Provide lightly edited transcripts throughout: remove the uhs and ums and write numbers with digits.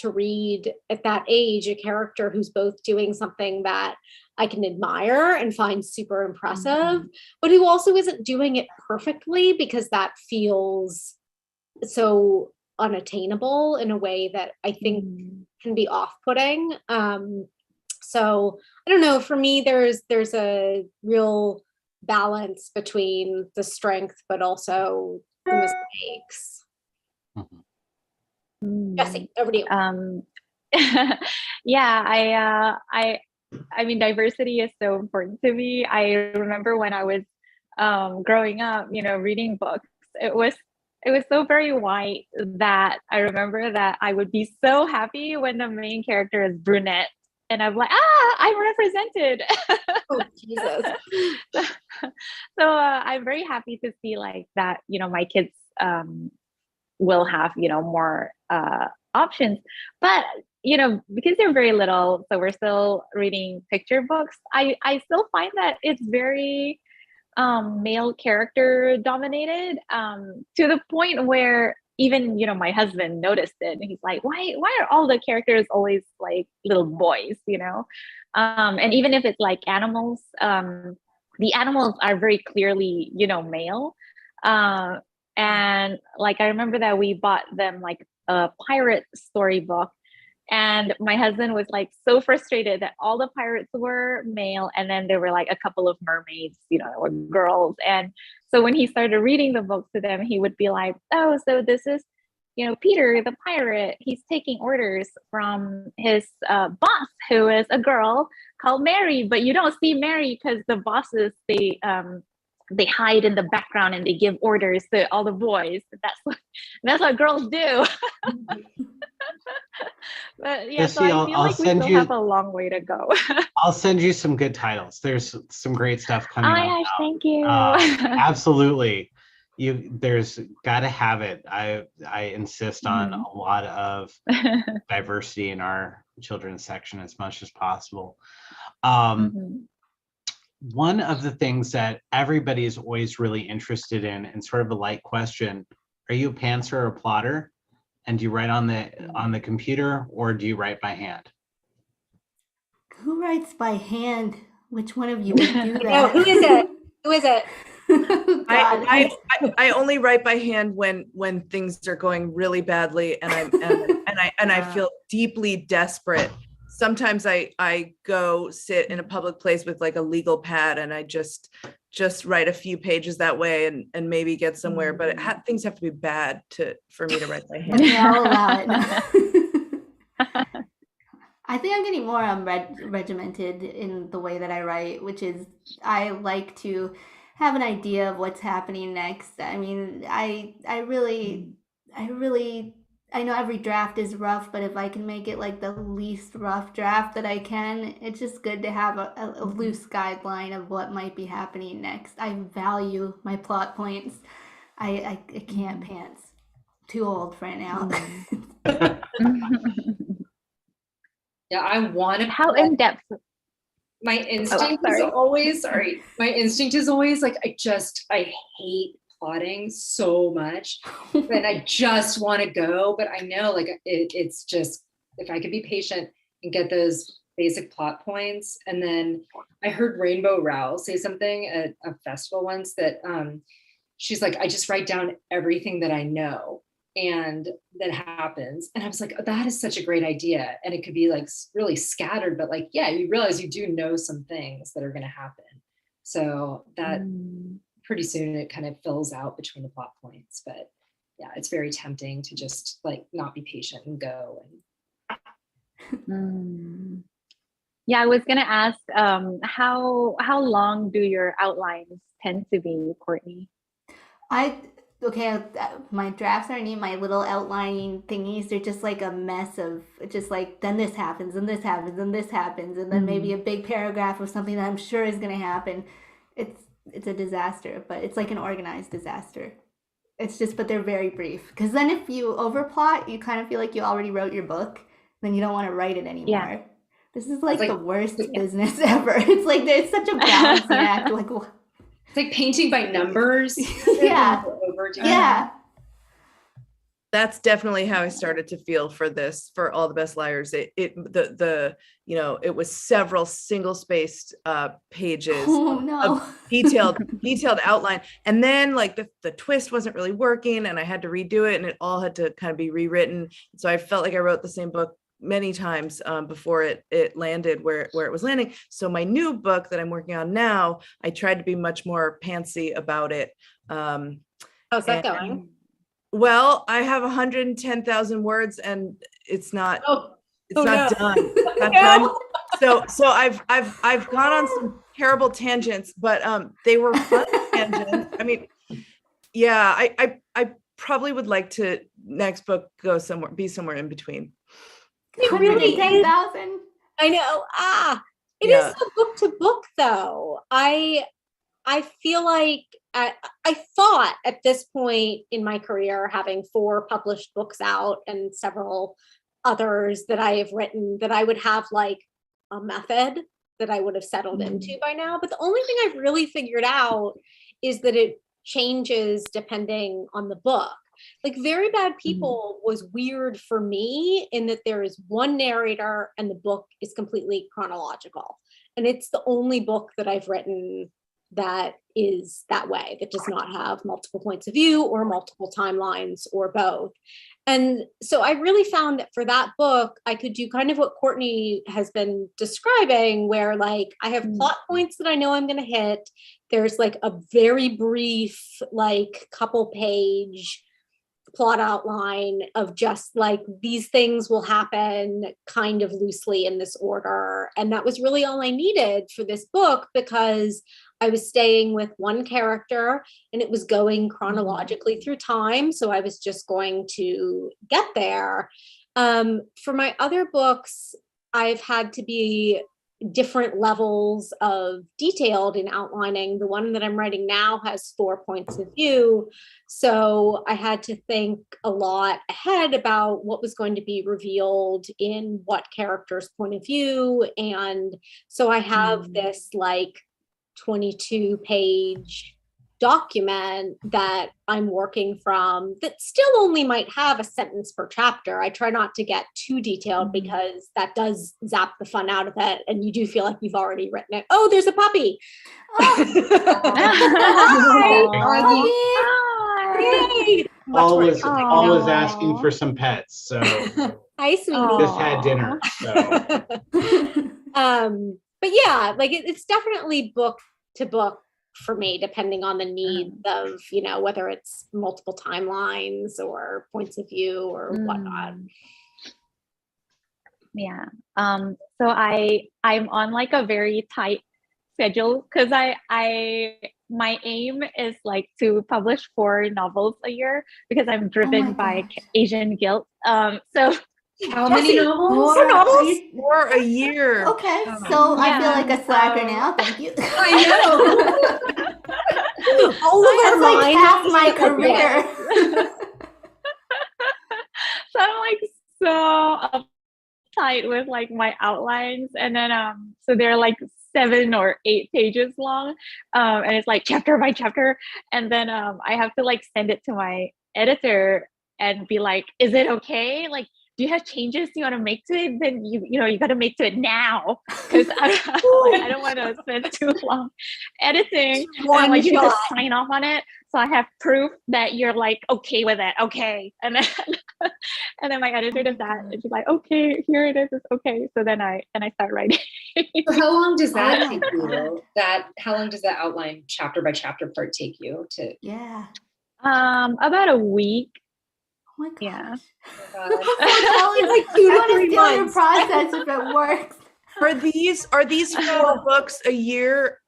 to read at that age a character who's both doing something that I can admire and find super impressive, but who also isn't doing it perfectly, because that feels so unattainable in a way that I think can be off-putting. So I don't know, for me, there's a real balance between the strength, but also the mistakes. Jessie, over to you. Yeah, I mean, diversity is so important to me. I remember when I was growing up, reading books, it was so very white that I remember that I would be so happy when the main character is brunette. And I'm like, I'm represented. Oh, Jesus. So I'm very happy to see like that, my kids will have, more options. But, because they're very little, so we're still reading picture books, I still find that it's very male character dominated, to the point where even, my husband noticed it. And he's like, why are all the characters always like little boys, And even if it's like animals, the animals are very clearly, male. And like, I remember that we bought them like a pirate storybook. And my husband was like so frustrated that all the pirates were male, and then there were like a couple of mermaids, that were girls. And so when he started reading the book to them, he would be like, oh, so this is, Peter the pirate. He's taking orders from his boss, who is a girl called Mary. But you don't see Mary because the bosses, they hide in the background and they give orders to all the boys. That's what girls do. But yeah, so I feel like we still have a long way to go. I'll send you some good titles. There's some great stuff coming up. Gosh, thank you. Absolutely. There's got to have it. I insist on a lot of diversity in our children's section as much as possible. One of the things that everybody is always really interested in, and sort of a light question, are you a pantser or a plotter? And do you write on the computer, or do you write by hand? Who writes by hand? Which one of you would do that? No, who is it? Who is it? I only write by hand when things are going really badly and I feel deeply desperate. Sometimes I go sit in a public place with like a legal pad and I just write a few pages that way and maybe get somewhere. But things have to be bad for me to write by hand. Yeah, I'll allow it. I think I'm getting more regimented in the way that I write, which is I like to have an idea of what's happening next. I mean, I really I know every draft is rough, but if I can make it like the least rough draft that I can, it's just good to have a loose guideline of what might be happening next. I value my plot points. I can't pants. Too old for it now. Yeah, I want to. How in depth? My instinct is always like, I hate plotting so much and I just want to go, but I know like it's just, if I could be patient and get those basic plot points. And then I heard Rainbow Rowell say something at a festival once that she's like, I just write down everything that I know and that happens. And I was like, oh, that is such a great idea. And it could be like really scattered, but like, yeah, you realize you do know some things that are going to happen. So that pretty soon it kind of fills out between the plot points. But yeah, it's very tempting to just like not be patient and go. Yeah, I was gonna ask, how long do your outlines tend to be, Courtney? My drafts aren't even my little outlining thingies. They're just like a mess of just like, then this happens and this happens and this happens, and then maybe a big paragraph of something that I'm sure is gonna happen. It's a disaster, but it's like an organized disaster. It's just, but they're very brief. Because then if you overplot, you kind of feel like you already wrote your book, then you don't want to write it anymore. Yeah. This is like the worst business ever. It's like there's such a balancing act. Like, it's like painting by numbers. Yeah. Yeah. That's definitely how I started to feel for this, for All the Best Liars. It was several single spaced pages of detailed outline. And then like the twist wasn't really working and I had to redo it and it all had to kind of be rewritten. So I felt like I wrote the same book many times before it landed where it was landing. So my new book that I'm working on now, I tried to be much more pantsy about it. How's that going? Well, I have 110,000 words and it's not done. It's not done. So I've gone on some terrible tangents, but they were fun tangents. I mean, yeah, I probably would like to next book be somewhere in between. It really 10,000. I know. It is a book to book though. I feel like I thought at this point in my career, having 4 published books out and several others that I have written, that I would have like a method that I would have settled into by now. But the only thing I've really figured out is that it changes depending on the book. Like Very Bad People was weird for me in that there is one narrator and the book is completely chronological. And it's the only book that I've written that is that way, that does not have multiple points of view or multiple timelines or both. And so I really found that for that book, I could do kind of what Courtney has been describing, where like I have plot points that I know I'm going to hit. There's like a very brief, like couple page plot outline of just like these things will happen kind of loosely in this order. And that was really all I needed for this book, because I was staying with one character and it was going chronologically through time. So I was just going to get there. For my other books, I've had to be different levels of detailed in outlining. The one that I'm writing now has 4 points of view. So I had to think a lot ahead about what was going to be revealed in what character's point of view. And so I have this like 22-page document that I'm working from that still only might have a sentence per chapter. I try not to get too detailed because that does zap the fun out of it. And you do feel like you've already written it. Oh, there's a puppy. Hi. Always asking for some pets. So hi, sweetie. Just had dinner. So. But yeah, like it's definitely book to book for me, depending on the needs of, you know, whether it's multiple timelines or points of view or whatnot. Yeah. So I'm on like a very tight schedule because my aim is like to publish 4 novels a year because I'm driven by Asian guilt. So how many novels? 4 novels? 4 a year. Okay, so I feel like a slacker now. Thank you. I know. That's like half my career. So I'm like so uptight with like my outlines, and then so they're like 7 or 8 pages long, and it's like chapter by chapter, and then I have to like send it to my editor and be like, is it okay? Like, do you have changes you want to make to it? Then you got to make to it now, because I don't want to spend too long editing. And like you just sign off on it, so I have proof that you're like okay with it. Okay, and then my editor does that, and she's like, okay, here it is. It's okay. So then I start writing. So how long does that take you? How long does that outline chapter by chapter part take you to? Yeah. About a week. Oh my gosh. Yeah. Like 2 to 3 months. Process if it works. Are these 4 books a year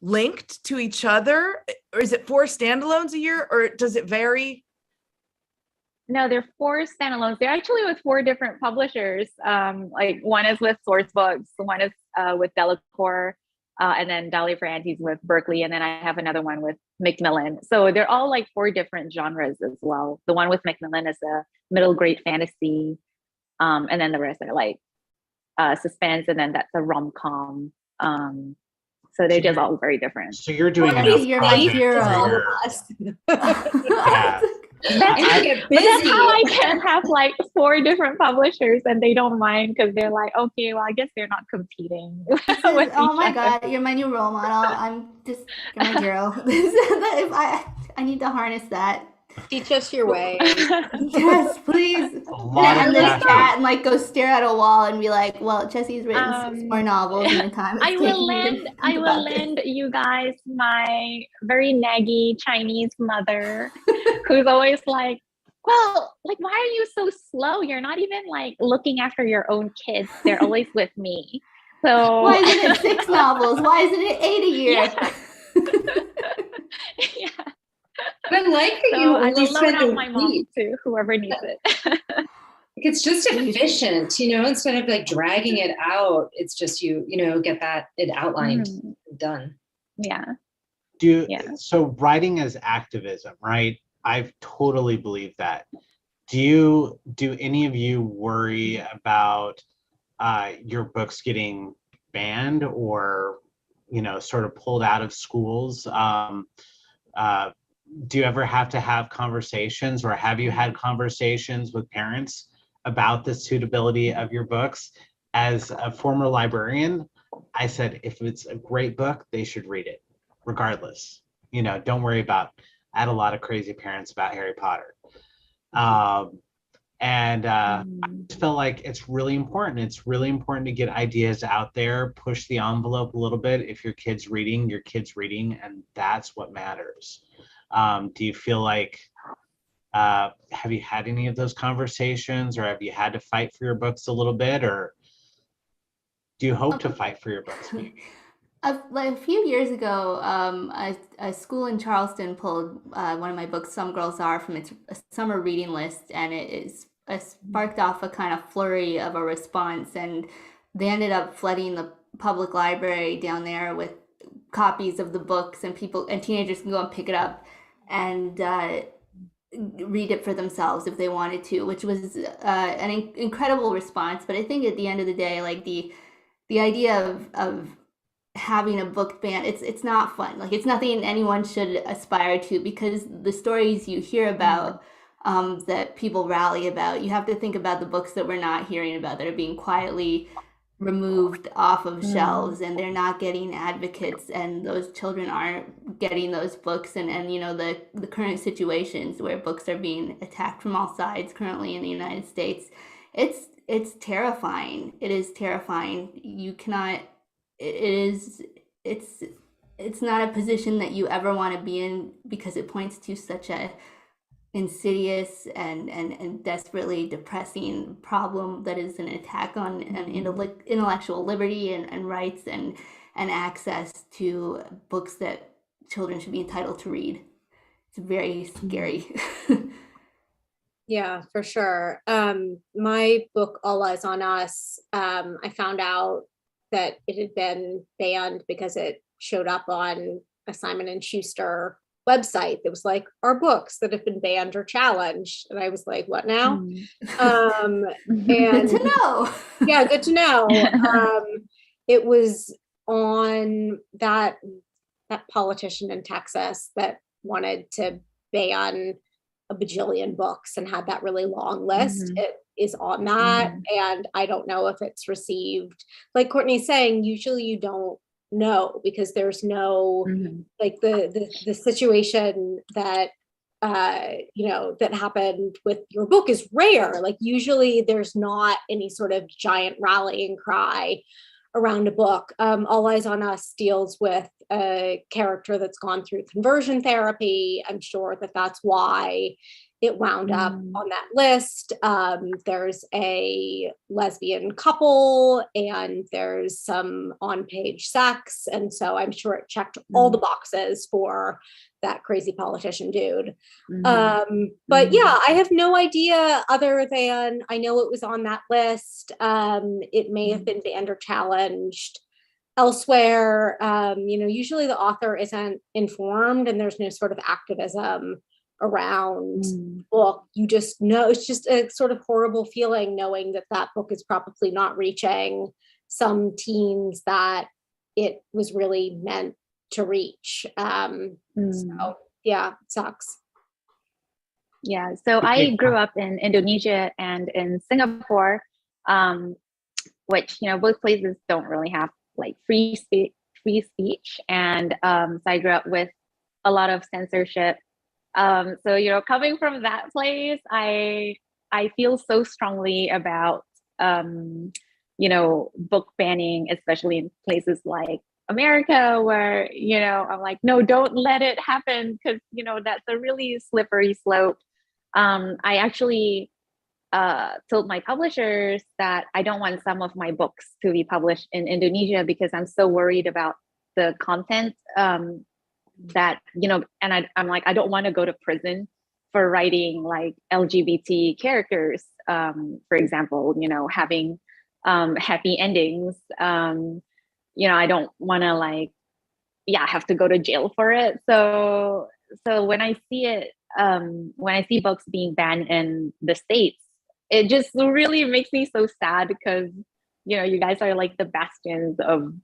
linked to each other, or is it 4 standalones a year, or does it vary? No, they're 4 standalones. They're actually with 4 different publishers. Like one is with Source Books, one is with Delacour, and then Dolly for Aunties with Berkeley, and then I have another one with Macmillan. So they're all like 4 different genres as well. The one with Macmillan is a middle grade fantasy, and then the rest are like suspense, and then that's a rom-com. So they're just all very different. So you're doing your hero. Yeah. That's, I get but that's busy. how I can have like 4 different publishers and they don't mind because they're like, okay, well, I guess they're not competing with Oh my each other. God, you're my new role model. You're my hero. If I need to harness that. Teach us your way. Yes, please. A lot And of this passion. cat and like go stare at a wall and be like, well, Jesse's written 6 more novels in the time it's I will taken me to lend think about this. you guys my very naggy Chinese mother who's always like, well, like, why are you so slow? You're not even like looking after your own kids. They're always with me. So Why isn't it 6 novels? Why isn't it 8 a year? Yeah. Yeah. I like that So you I only will loan spend out a my mom week. to whoever needs it. It's just efficient, instead of like dragging it out, it's just get it outlined, done. Yeah. So writing as activism, right? I've totally believed that. Do any of you worry about your books getting banned or sort of pulled out of schools? Do you ever have to have conversations, or have you had conversations with parents about the suitability of your books? As a former librarian, I said, if it's a great book, they should read it regardless. Don't worry about, I had a lot of crazy parents about Harry Potter. I felt like it's really important. It's really important to get ideas out there, push the envelope a little bit. If your kid's reading, and that's what matters. Do you feel like, have you had any of those conversations, or have you had to fight for your books a little bit, or do you hope to fight for your books? A few years ago, a school in Charleston pulled one of my books, Some Girls Are, from its summer reading list, and it sparked off a kind of flurry of a response, and they ended up flooding the public library down there with copies of the books, and teenagers can go and pick it up and read it for themselves if they wanted to, which was an incredible response. But I think at the end of the day, like the idea of having a book ban, it's not fun. Like, it's nothing anyone should aspire to, because the stories you hear about that people rally about, you have to think about the books that we're not hearing about, that are being quietly removed off of shelves, and they're not getting advocates, and those children aren't getting those books, and the current situations where books are being attacked from all sides currently in the United States. It's terrifying. It is terrifying. It's not a position that you ever want to be in, because it points to such a insidious and desperately depressing problem that is an attack on intellectual liberty and rights and access to books that children should be entitled to read. It's very scary. Yeah, for sure. My book, All Eyes on Us, I found out that it had been banned because it showed up on a Simon and Schuster website that was like, our books that have been banned or challenged. And I was like, what now? And good to know. Yeah, good to know. It was on that politician in Texas that wanted to ban a bajillion books and had that really long list. It is on that. And I don't know if it's received, like Courtney's saying, usually you don't know, because there's no like the situation that that happened with your book is rare. Like, usually there's not any sort of giant rallying cry around a book. All Eyes on Us deals with a character that's gone through conversion therapy. I'm sure that that's why it wound up on that list. There's a lesbian couple, and there's some on-page sex. And so I'm sure it checked all the boxes for that crazy politician dude. But yeah, I have no idea, other than I know it was on that list. It may have been banned or challenged elsewhere. Usually the author isn't informed, and there's no sort of activism around book. You just know, it's just a sort of horrible feeling knowing that book is probably not reaching some teens that it was really meant to reach. So yeah, it sucks. Yeah, so I grew up in Indonesia and in Singapore, which, you know, both places don't really have like free speech. And so I grew up with a lot of censorship. So, you know, coming from that place, I feel so strongly about, you know, book banning, especially in places like America, where, you know, I'm like, no, don't let it happen, because, you know, that's a really slippery slope. I actually told my publishers that I don't want some of my books to be published in Indonesia because I'm so worried about the content, that, you know, and I'm like, I don't want to go to prison for writing like LGBT characters, for example, you know, having happy endings. You know, I don't want to like, yeah, have to go to jail for it. So when I see it, when I see books being banned in the States, it just really makes me so sad, because, you know, you guys are like the bastions of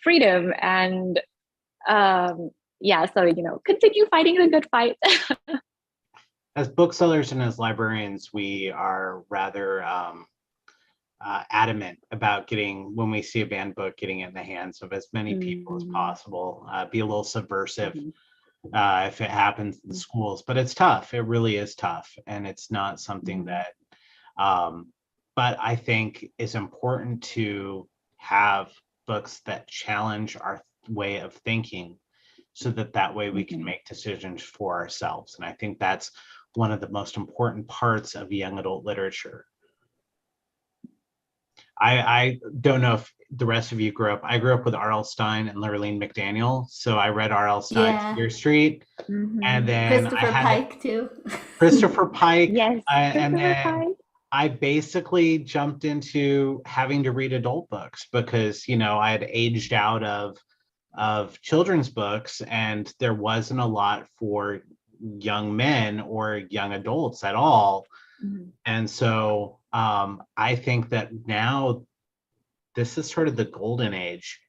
freedom. And yeah, so, you know, continue fighting the good fight. As booksellers and as librarians, we are rather adamant about getting, when we see a banned book, getting it in the hands of as many people as possible. Be a little subversive if it happens in schools, but it's tough. It really is tough, and it's not something that. But I think it's important to have books that challenge our way of thinking, so that way we can make decisions for ourselves. And I think that's one of the most important parts of young adult literature. I don't know if the rest of you grew up. I grew up with R.L. Stine and Lurleen McDaniel. So I read R.L. Stine's Fear Street. And then Christopher Pike too. Christopher Pike. Yes, And Christopher then Pike. I basically jumped into having to read adult books because, you know, I had aged out of children's books, and there wasn't a lot for young men or young adults at all. And so I think that now this is sort of the golden age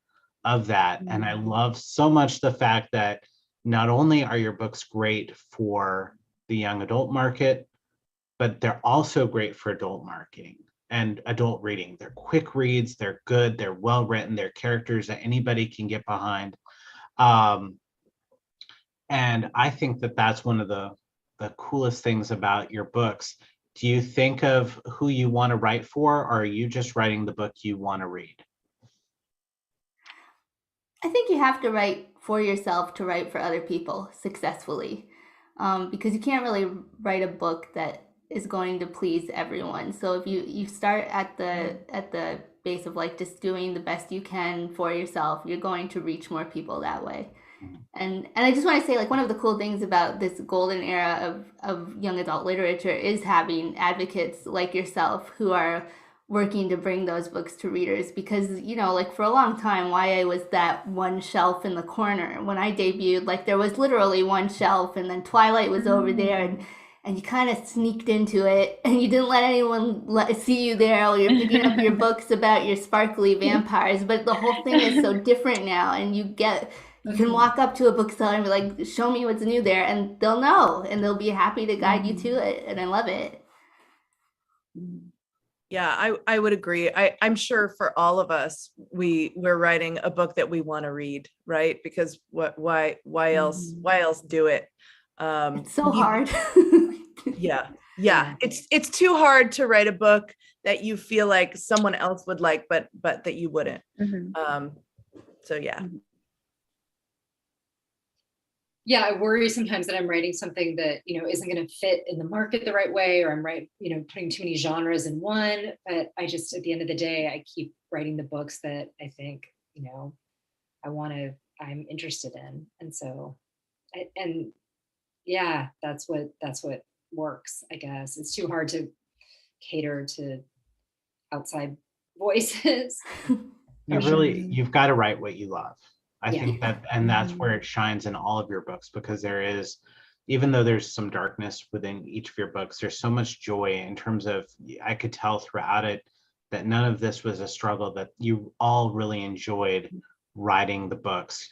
of that. And I love so much the fact that not only are your books great for the young adult market, but they're also great for adult marketing and adult reading. They're quick reads, they're good, they're well written, they're characters that anybody can get behind. And I think that that's one of the coolest things about your books. Do you think of who you want to write for, or are you just writing the book you want to read? I think you have to write for yourself to write for other people successfully, because you can't really write a book that is going to please everyone. So if you start at the base of like just doing the best you can for yourself, you're going to reach more people that way. And I just want to say, like, one of the cool things about this golden era of young adult literature is having advocates like yourself who are working to bring those books to readers, because, you know, like for a long time YA was that one shelf in the corner. When I debuted, like there was literally one shelf, and then Twilight was over there, and you kind of sneaked into it, and you didn't let anyone see you there while you're picking up your books about your sparkly vampires. But the whole thing is so different now, and you can walk up to a bookseller and be like, show me what's new there, and they'll know, and they'll be happy to guide you to it, and I love it. Yeah, I would agree. I'm sure for all of us, we're writing a book that we want to read, right? Because why else do it? It's so hard. Yeah. It's too hard to write a book that you feel like someone else would like, but that you wouldn't. So yeah. Yeah, I worry sometimes that I'm writing something that, you know, isn't going to fit in the market the right way, or I'm putting too many genres in one. But I just, at the end of the day, I keep writing the books that I think, you know, I'm interested in. And so, yeah, that's what works, I guess. It's too hard to cater to outside voices. You've got to write what you love. I think that, and that's where it shines in all of your books, because there is, even though there's some darkness within each of your books, there's so much joy in terms of, I could tell throughout it that none of this was a struggle, that you all really enjoyed writing the books.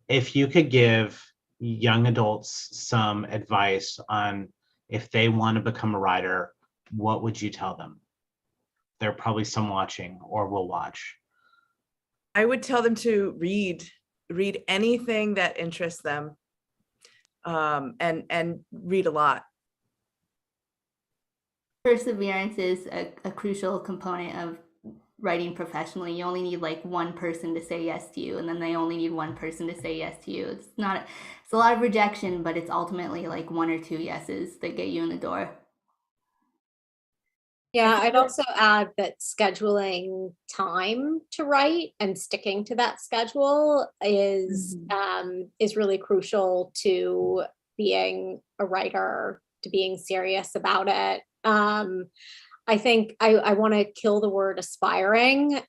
If you could give young adults some advice on if they want to become a writer, what would you tell them? There are probably some watching or will watch. I would tell them to read anything that interests them, and read a lot. Perseverance is a crucial component of writing professionally. You only need like one person to say yes to you, and then they only need one person to say yes to you. It's a lot of rejection, but it's ultimately like one or two yeses that get you in the door. Yeah, I'd also add that scheduling time to write and sticking to that schedule is really crucial to being a writer, to being serious about it. I think I want to kill the word aspiring.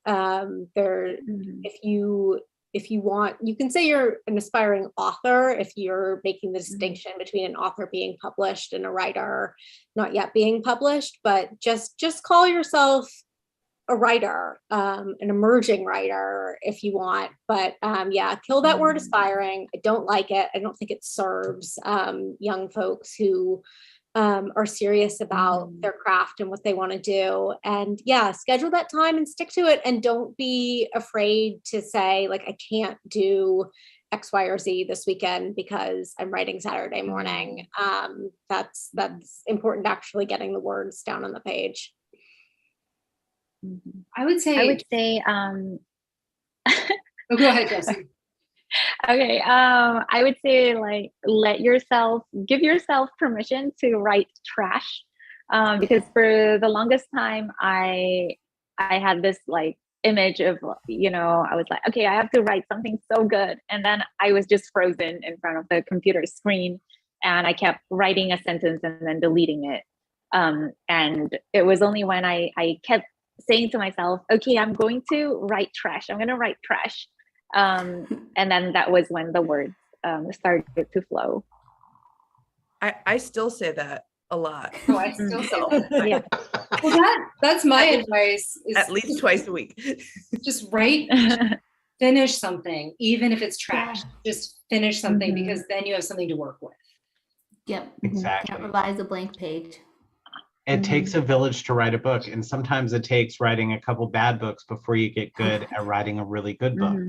If you want, you can say you're an aspiring author if you're making the distinction between an author being published and a writer not yet being published, but just call yourself a writer, an emerging writer if you want. But yeah, kill that word aspiring. I don't like it. I don't think it serves young folks who are serious about their craft and what they want to do. And yeah, schedule that time and stick to it. And don't be afraid to say, like, I can't do X, Y, or Z this weekend because I'm writing Saturday morning. That's important, actually getting the words down on the page. I would say, oh, go ahead, Jessie. Okay, I would say like give yourself permission to write trash, because for the longest time I had this like image of, I was like, okay, I have to write something so good, and then I was just frozen in front of the computer screen, and I kept writing a sentence and then deleting it, and it was only when I kept saying to myself, okay, I'm going to write trash, and then that was when the words started to flow. I still say that a lot. Oh, I still say that. Yeah. Well, that's my advice. Is at least twice a week. Just write, finish something, even if it's trash. Just finish something, because then you have something to work with. Yep. Exactly. Can't revise a blank page. It takes a village to write a book, and sometimes it takes writing a couple bad books before you get good at writing a really good book.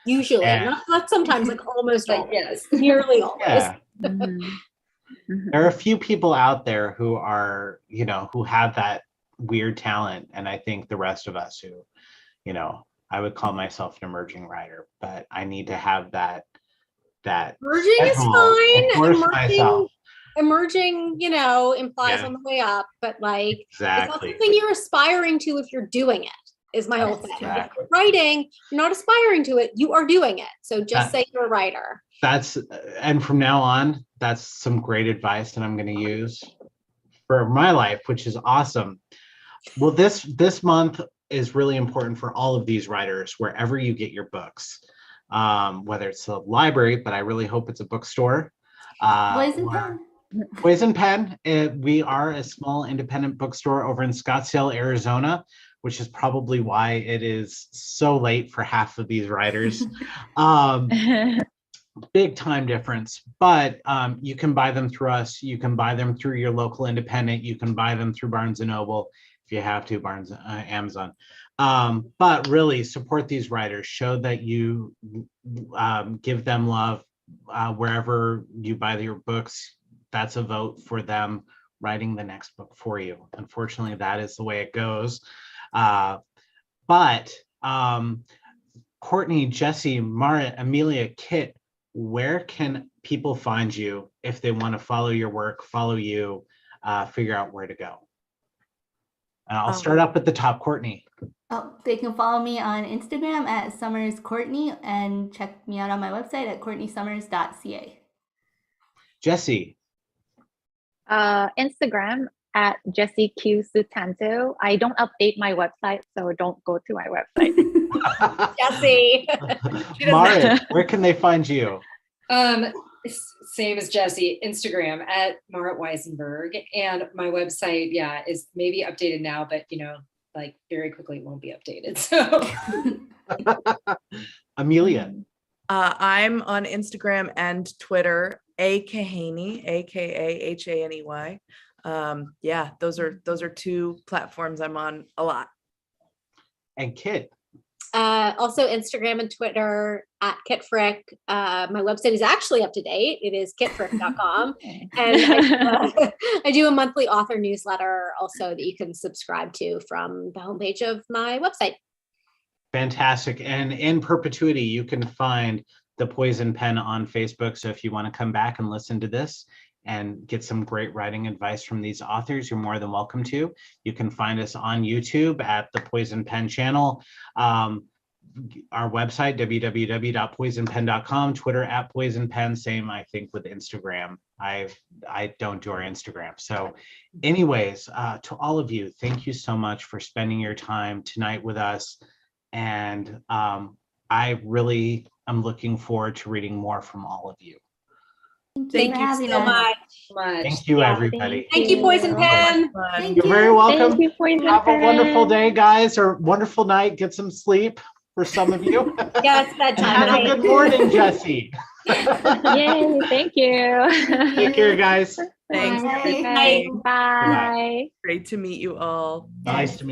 Usually, And- not sometimes, like almost Like, always. yes. Nearly always. Yeah. There are a few people out there who are, who have that weird talent. And I think the rest of us who, I would call myself an emerging writer, but I need to have that Emerging is schedule fine. to force myself. Emerging, implies Yeah. on the way up, but like it's not Exactly. something you're aspiring to if you're doing it, is my whole thing. If Exactly. you're writing, you're not aspiring to it, you are doing it. So just say you're a writer. And from now on, that's some great advice that I'm going to use for my life, which is awesome. Well, this month is really important for all of these writers, wherever you get your books, whether it's a library, but I really hope it's a bookstore. Boys and Pen. We are a small independent bookstore over in Scottsdale, Arizona, which is probably why it is so late for half of these writers. Big time difference, but you can buy them through us. You can buy them through your local independent. You can buy them through Barnes & Noble if you have to, Amazon. But really support these writers. Show that you give them love wherever you buy your books. That's a vote for them writing the next book for you. Unfortunately, that is the way it goes. But Courtney, Jessie, Marit, Amelia, Kit, where can people find you if they want to follow your work, follow you, figure out where to go? And I'll start up at the top, Courtney. They can follow me on Instagram at SummersCourtney and check me out on my website at courtneysummers.ca. Jessie. Instagram at Jessie Q Sutanto. I don't update my website, so don't go to my website. Jessie. Marit, where can they find you? Same as Jessie, Instagram at Marit Weisenberg, and my website, is maybe updated now, but like very quickly it won't be updated. So Amelia. I'm on Instagram and Twitter, Kahaney, Kahaney. Yeah, those are two platforms I'm on a lot. And Kit. Also Instagram and Twitter at KitFrick. My website is actually up to date. It is kitfrick.com. And I do a monthly author newsletter also that you can subscribe to from the homepage of my website. Fantastic. And in perpetuity, you can find the Poison Pen on Facebook. So if you want to come back and listen to this and get some great writing advice from these authors, you're more than welcome to. You can find us on YouTube at the Poison Pen channel. Our website, www.poisonpen.com, Twitter at Poison Pen, same, I think, with Instagram. I don't do our Instagram. So anyways, to all of you, thank you so much for spending your time tonight with us. And I really am looking forward to reading more from all of you. Thank you so much. Thank you, everybody. Thank you, Poison Pen. Thank You're very welcome. Thank you, Poison Have a Pen. wonderful day, guys, or wonderful night. Get some sleep for some of you. Yeah, it's bedtime. Have a good morning, Jesse. Yay, thank you. Take care, guys. Thanks. Bye. Bye. Bye. Bye. Great to meet you all. Nice to meet you.